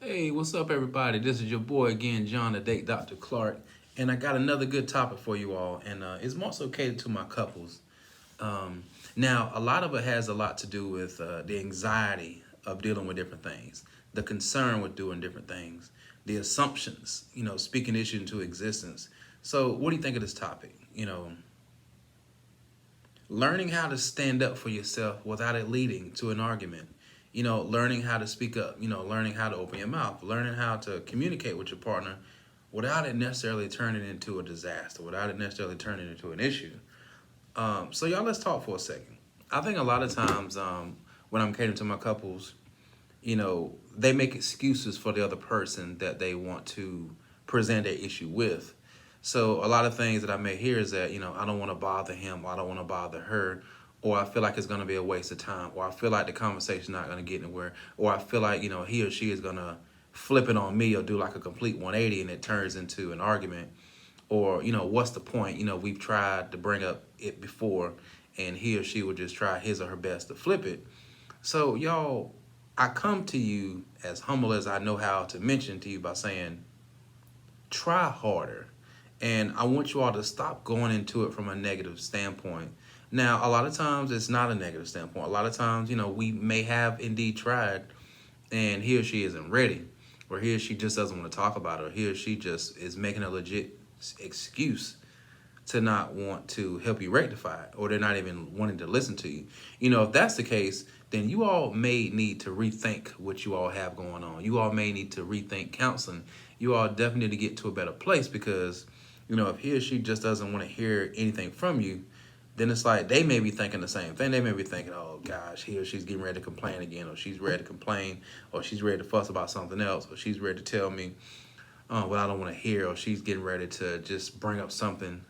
Hey, what's up, everybody? This is your boy again, John, the Date Dr. Clark, and I got another good topic for you all, and it's more so catered to my couples. Now, a lot of it has a lot to do with the anxiety of dealing with different things, the concern with doing different things, the assumptions, speaking issue into existence. So, what do you think of this topic? Learning how to stand up for yourself without it leading to an argument. Learning how to speak up, learning how to open your mouth, learning how to communicate with your partner without it necessarily turning into a disaster, without it necessarily turning into an issue. So, y'all, let's talk for a second. I think a lot of times when I'm catering to my couples, they make excuses for the other person that they want to present their issue with. So a lot of things that I may hear is that, I don't want to bother him, or I don't want to bother her, or I feel like it's going to be a waste of time, or I feel like the conversation's not going to get anywhere, or I feel like, he or she is going to flip it on me or do like a complete 180 and it turns into an argument. Or, what's the point? We've tried to bring up it before and he or she would just try his or her best to flip it. So, y'all, I come to you as humble as I know how to mention to you by saying, try harder. And I want you all to stop going into it from a negative standpoint. Now, a lot of times it's not a negative standpoint. A lot of times, we may have indeed tried and he or she isn't ready, or he or she just doesn't want to talk about it, or he or she just is making a legit excuse to not want to help you rectify it, or they're not even wanting to listen to you. If that's the case, then you all may need to rethink what you all have going on. You all may need to rethink counseling. You all definitely need to get to a better place because, if he or she just doesn't want to hear anything from you, then it's like they may be thinking the same thing. They may be thinking, oh gosh, he or she's getting ready to complain again, or she's ready to complain, or she's ready to fuss about something else, or she's ready to tell me what I don't want to hear, or she's getting ready to just bring up something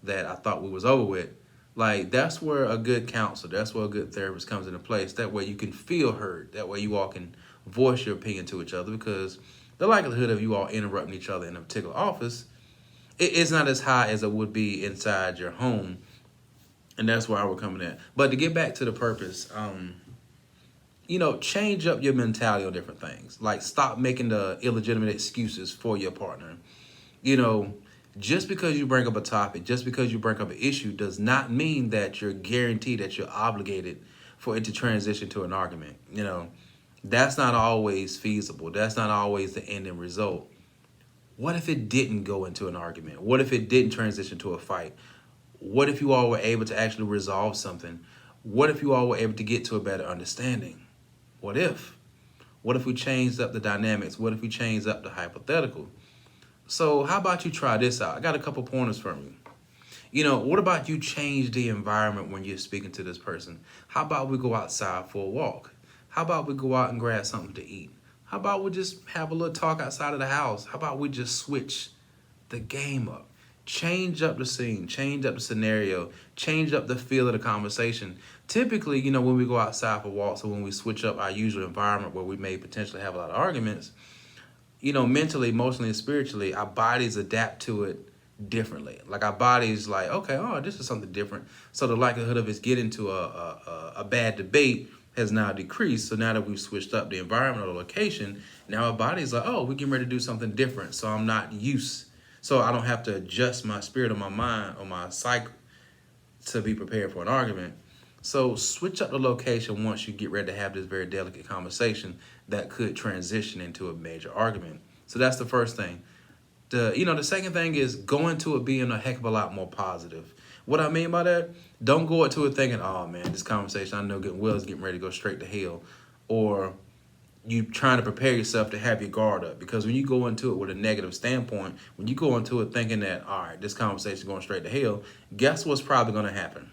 that I thought we was over with. Like, that's where a good counselor, that's where a good therapist comes into place. That way you can feel heard. That way you all can voice your opinion to each other, because the likelihood of you all interrupting each other in a particular office is not as high as it would be inside your home. And that's where I would come in at. But to get back to the purpose, change up your mentality on different things. Like, stop making the illegitimate excuses for your partner. You know, just because you bring up a topic, just because you bring up an issue, does not mean that you're guaranteed that you're obligated for it to transition to an argument. That's not always feasible. That's not always the ending result. What if it didn't go into an argument? What if it didn't transition to a fight? What if you all were able to actually resolve something? What if you all were able to get to a better understanding? What if? What if we changed up the dynamics? What if we changed up the hypothetical? So how about you try this out? I got a couple pointers from you. What about you change the environment when you're speaking to this person? How about we go outside for a walk? How about we go out and grab something to eat? How about we just have a little talk outside of the house? How about we just switch the game up? Change up the scene, change up the scenario, change up the feel of the conversation. Typically, when we go outside for walks or when we switch up our usual environment where we may potentially have a lot of arguments, mentally, emotionally, and spiritually, our bodies adapt to it differently. Like, our bodies like, okay, oh, this is something different. So the likelihood of us getting to a bad debate has now decreased. So now that we've switched up the environment or the location, now our body's like, oh, we're getting ready to do something different. So I'm not used. So I don't have to adjust my spirit or my mind or my cycle to be prepared for an argument. So switch up the location once you get ready to have this very delicate conversation that could transition into a major argument. So that's the first thing. The second thing is go into it being a heck of a lot more positive. What I mean by that, don't go into it thinking, oh man, this conversation I know getting well is getting ready to go straight to hell. Or you trying to prepare yourself to have your guard up. Because when you go into it with a negative standpoint, when you go into it thinking that, all right, this conversation is going straight to hell, guess what's probably going to happen?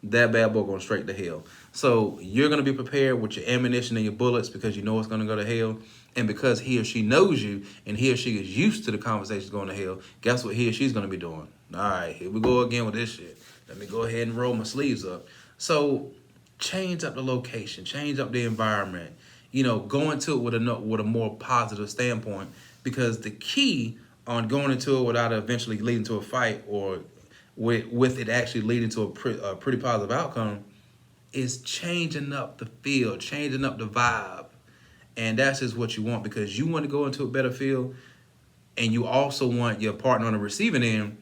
That bad boy going straight to hell. So you're going to be prepared with your ammunition and your bullets because you know it's going to go to hell. And because he or she knows you and he or she is used to the conversations going to hell, guess what he or she's going to be doing? All right, here we go again with this shit. Let me go ahead and roll my sleeves up. So change up the location, change up the environment. Go into it with a more positive standpoint, because the key on going into it without eventually leading to a fight, or with it actually leading to a pretty positive outcome, is changing up the feel, changing up the vibe, And that's just what you want, because you want to go into a better field, and you also want your partner on the receiving end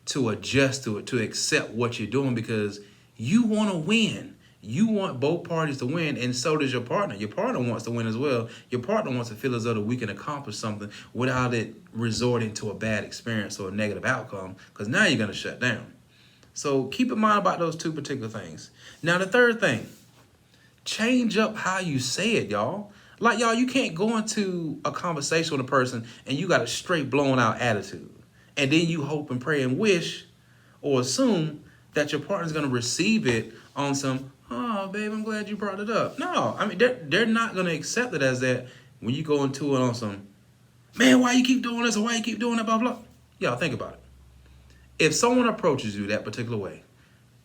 to adjust to it, to accept what you're doing, because you want to win. You want both parties to win, and so does your partner. Your partner wants to win as well. Your partner wants to feel as though that we can accomplish something without it resorting to a bad experience or a negative outcome, because now you're going to shut down. So keep in mind about those two particular things. Now, the third thing, change up how you say it, y'all. Like, y'all, you can't go into a conversation with a person and you got a straight blown out attitude. And then you hope and pray and wish or assume that your partner's going to receive it on some, oh, babe, I'm glad you brought it up. No, I mean, they're not going to accept it as that when you go into it on some, man, why you keep doing this or why you keep doing that, blah, blah. Y'all, think about it. If someone approaches you that particular way,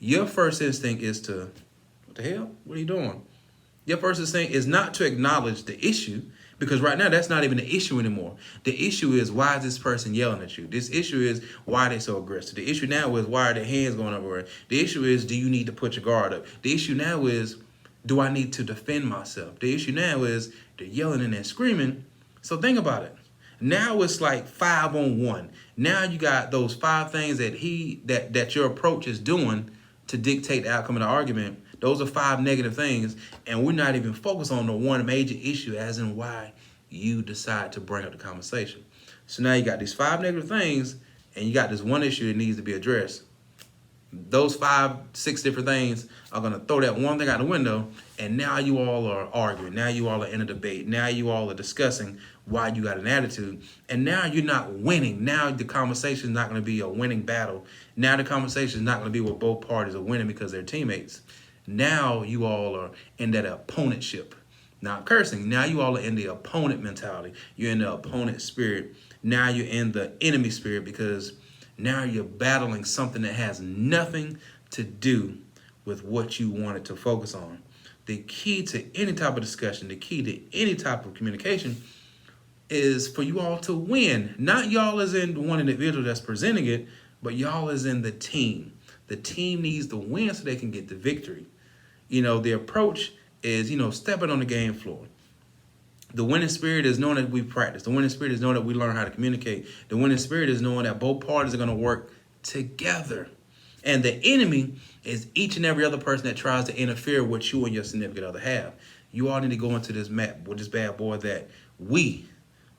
your first instinct is to, what the hell? What are you doing? Your first instinct is not to acknowledge the issue, because right now that's not even the issue anymore. The issue is, why is this person yelling at you? This issue is, why are they so aggressive? The issue now is, why are their hands going everywhere? The issue is, do you need to put your guard up? The issue now is, do I need to defend myself? The issue now is, they're yelling and they're screaming. So think about it. Now it's like 5-on-1. Now you got those 5 things that your approach is doing to dictate the outcome of the argument. Those are 5 negative things, and we're not even focused on the one major issue, as in why you decide to bring up the conversation. So now you got these 5 negative things, and you got this one issue that needs to be addressed. Those 5, 6 different things are going to throw that one thing out the window, and now you all are arguing. Now you all are in a debate. Now you all are discussing why you got an attitude, and now you're not winning. Now the conversation is not going to be a winning battle. Now the conversation is not going to be where both parties are winning because they're teammates. Now you all are in that opponentship. Not cursing. Now you all are in the opponent mentality. You're in the opponent spirit. Now you're in the enemy spirit, because now you're battling something that has nothing to do with what you wanted to focus on. The key to any type of discussion, the key to any type of communication is for you all to win. Not y'all as in one individual that's presenting it, but y'all as in the team. The team needs to win so they can get the victory. The approach is, stepping on the game floor. The winning spirit is knowing that we practice. The winning spirit is knowing that we learn how to communicate. The winning spirit is knowing that both parties are going to work together. And the enemy is each and every other person that tries to interfere with what you and your significant other have. You all need to go into this map with this bad boy that we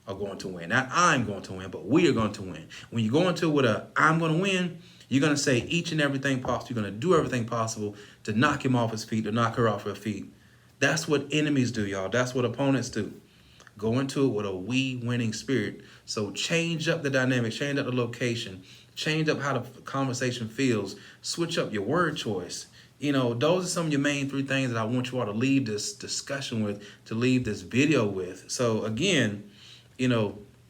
are going to win. Not I'm going to win, but we are going to win. When you go into it with a I'm going to win, you're going to say each and everything possible. You're going to do everything possible to knock him off his feet, to knock her off her feet. That's what enemies do, y'all. That's what opponents do. Go into it with a we winning spirit. So change up the dynamic, change up the location, change up how the conversation feels, switch up your word choice. Those are some of your main 3 things that I want you all to leave this discussion with, to leave this video with. So again,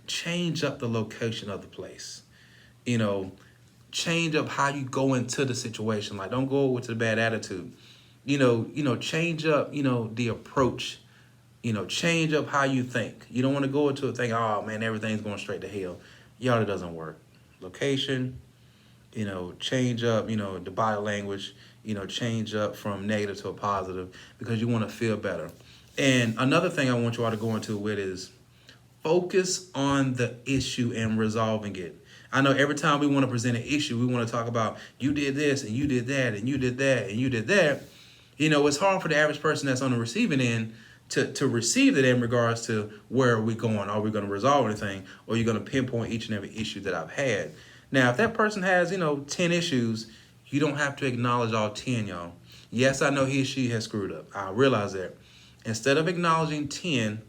change up the location of the place. Change up how you go into the situation. Like, don't go with a bad attitude. Change up, the approach. Change up how you think. You don't want to go into it thinking, oh man, everything's going straight to hell. Y'all, it doesn't work. Location, change up, the body language, change up from negative to a positive, because you want to feel better. And another thing I want you all to go into with is focus on the issue and resolving it. I know every time we want to present an issue, we want to talk about you did this and you did that and you did that and you did that. It's hard for the average person that's on the receiving end to receive it in regards to where are we going? Are we going to resolve anything? Or are you going to pinpoint each and every issue that I've had? Now, if that person has, 10 issues, you don't have to acknowledge all 10, y'all. Yes, I know he or she has screwed up. I realize that. Instead of acknowledging 10,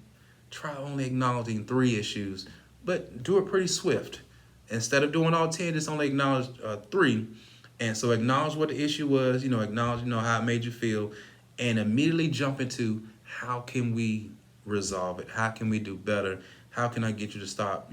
try only acknowledging 3 issues, but do it pretty swift. Instead of doing all 10, just only acknowledge 3. And so acknowledge what the issue was, acknowledge, how it made you feel, and immediately jump into how can we resolve it? How can we do better? How can I get you to stop,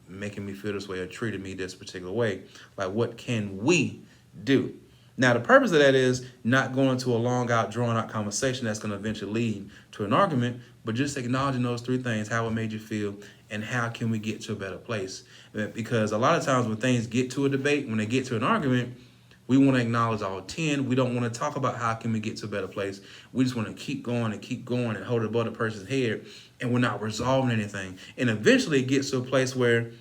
making me feel this way or treating me this particular way? Like, what can we do? Now, the purpose of that is not going to a long out, drawn out conversation that's going to eventually lead to an argument, but just acknowledging those 3 things, how it made you feel, and how can we get to a better place? Because a lot of times when things get to a debate, when they get to an argument, We want to acknowledge all 10. We don't want to talk about how can we get to a better place. We just want to keep going and hold it above the person's head, and we're not resolving anything. And eventually it gets to a place where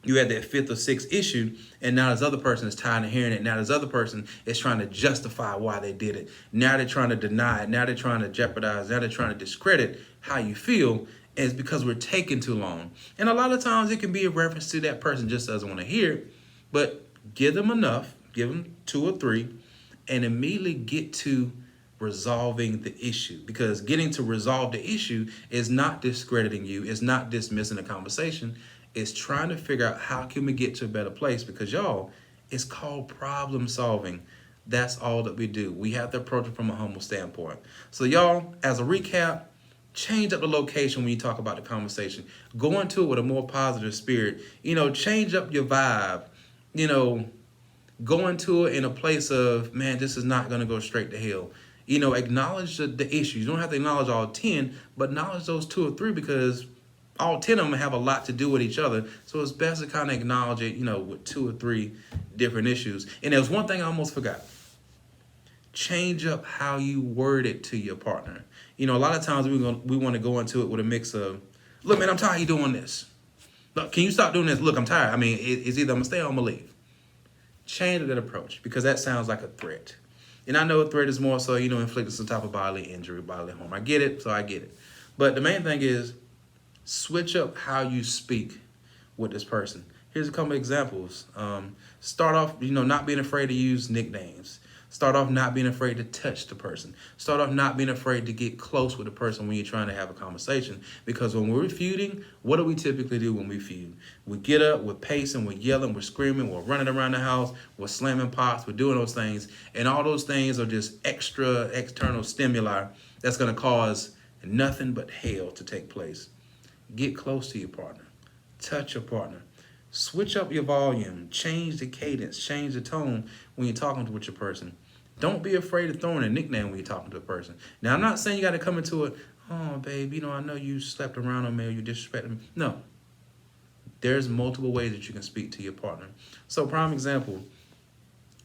you had that fifth or sixth issue, and now this other person is tired of hearing it. Now this other person is trying to justify why they did it. Now they're trying to deny it. Now they're trying to jeopardize. Now they're trying to discredit how you feel. And it's because we're taking too long. And a lot of times it can be a reference to that person just doesn't want to hear it. But give them enough, give them 2 or 3, and immediately get to resolving the issue. Because getting to resolve the issue is not discrediting you. It's not dismissing the conversation. Is trying to figure out how can we get to a better place, because y'all, it's called problem solving. That's all that we do. We have to approach it from a humble standpoint. So y'all, as a recap, change up the location when you talk about the conversation. Go into it with a more positive spirit. Change up your vibe. Go into it in a place of, man, this is not going to go straight to hell. Acknowledge the issues. You don't have to acknowledge all 10, but acknowledge those 2 or 3, because all 10 of them have a lot to do with each other. So it's best to kind of acknowledge it, with 2 or 3 different issues. And there's one thing I almost forgot. Change up how you word it to your partner. A lot of times we want to go into it with a mix of, look, man, I'm tired of you doing this. Look, can you stop doing this? Look, I'm tired. I mean, it's either I'm going to stay or I'm going to leave. Change that approach, because that sounds like a threat. And I know a threat is more so, inflicting some type of bodily injury, bodily harm. I get it, so I get it. But the main thing is, switch up how you speak with this person. Here's a couple of examples. Start off, not being afraid to use nicknames. Start off not being afraid to touch the person. Start off not being afraid to get close with the person when you're trying to have a conversation. Because when we're feuding, what do we typically do when we feud? We get up, we're pacing, we're yelling, we're screaming, we're running around the house, we're slamming pots, we're doing those things. And all those things are just extra external stimuli that's going to cause nothing but hell to take place. Get close to your partner. Touch your partner. Switch up your volume. Change the cadence. Change the tone when you're talking with your person. Don't be afraid of throwing a nickname when you're talking to a person. Now, I'm not saying you got to come into it, oh, babe, I know you slept around on me or you disrespected me. No. There's multiple ways that you can speak to your partner. So, prime example,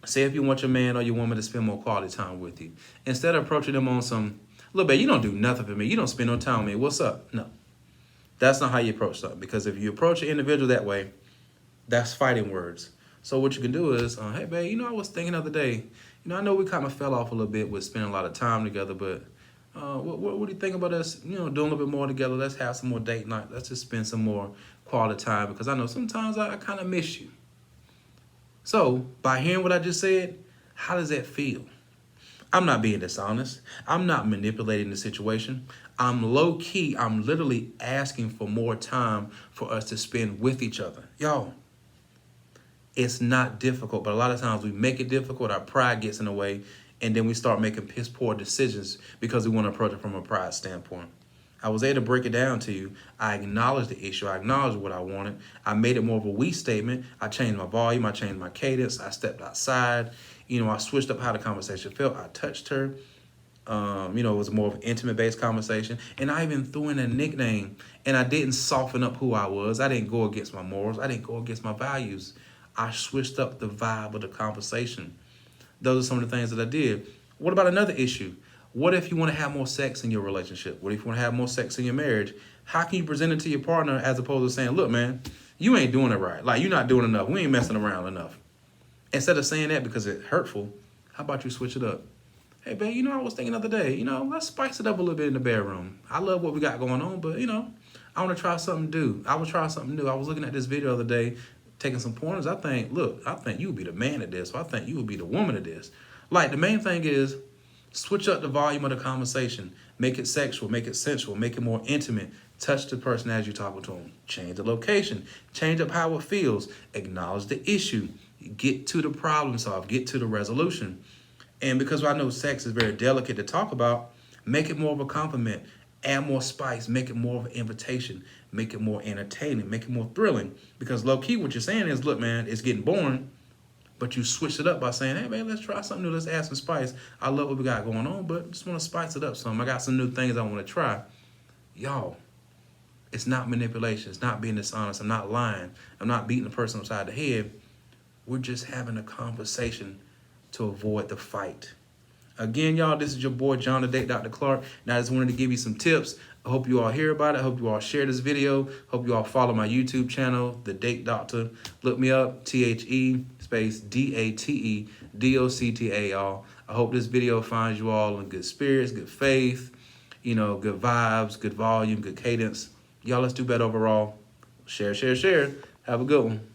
say if you want your man or your woman to spend more quality time with you, instead of approaching them on some, look, babe, you don't do nothing for me. You don't spend no time with me. What's up? No. That's not how you approach something, because if you approach an individual that way, that's fighting words. So what you can do is, hey, babe, I was thinking the other day, I know we kind of fell off a little bit with spending a lot of time together, but what do you think about us, doing a little bit more together? Let's have some more date night. Let's just spend some more quality time, because I know sometimes I kind of miss you. So by hearing what I just said, how does that feel? I'm not being dishonest. I'm not manipulating the situation. I'm low key. I'm literally asking for more time for us to spend with each other. Y'all, it's not difficult, but a lot of times we make it difficult. Our pride gets in the way, and then we start making piss poor decisions because we want to approach it from a pride standpoint. I was able to break it down to you. I acknowledged the issue. I acknowledged what I wanted. I made it more of a we statement. I changed my volume. I changed my cadence. I stepped outside. I switched up how the conversation felt. I touched her. It was more of an intimate-based conversation. And I even threw in a nickname. And I didn't soften up who I was. I didn't go against my morals. I didn't go against my values. I switched up the vibe of the conversation. Those are some of the things that I did. What about another issue? What if you want to have more sex in your relationship? What if you want to have more sex in your marriage? How can you present it to your partner as opposed to saying, look, man, you ain't doing it right. Like, you're not doing enough. We ain't messing around enough. Instead of saying that because it's hurtful, how about you switch it up? Hey, babe, I was thinking the other day, let's spice it up a little bit in the bedroom. I love what we got going on, but, I want to try something new. I was looking at this video the other day, taking some pointers. I think you would be the man at this. Or I think you would be the woman at this. Like, the main thing is, switch up the volume of the conversation. Make it sexual. Make it sensual. Make it more intimate. Touch the person as you're talking to them. Change the location. Change up how it feels. Acknowledge the issue. Get to the problem solve. Get to the resolution. And because I know sex is very delicate to talk about, make it more of a compliment. Add more spice. Make it more of an invitation. Make it more entertaining. Make it more thrilling. Because low-key what you're saying is, look, man, it's getting boring. But you switch it up by saying, hey, man, let's try something new. Let's add some spice. I love what we got going on, but just want to spice it up some. I got some new things I want to try. Y'all, it's not manipulation. It's not being dishonest. I'm not lying. I'm not beating the person upside the head. We're just having a conversation to avoid the fight. Again, y'all, this is your boy, John the Date Dr. Clark. And I just wanted to give you some tips. I hope you all hear about it. I hope you all share this video. Hope you all follow my YouTube channel, The Date Doctor. Look me up, THE space DATEDOCTA, y'all. I hope this video finds you all in good spirits, good faith, you know, good vibes, good volume, good cadence. Y'all, let's do better overall. Share, share, share. Have a good one.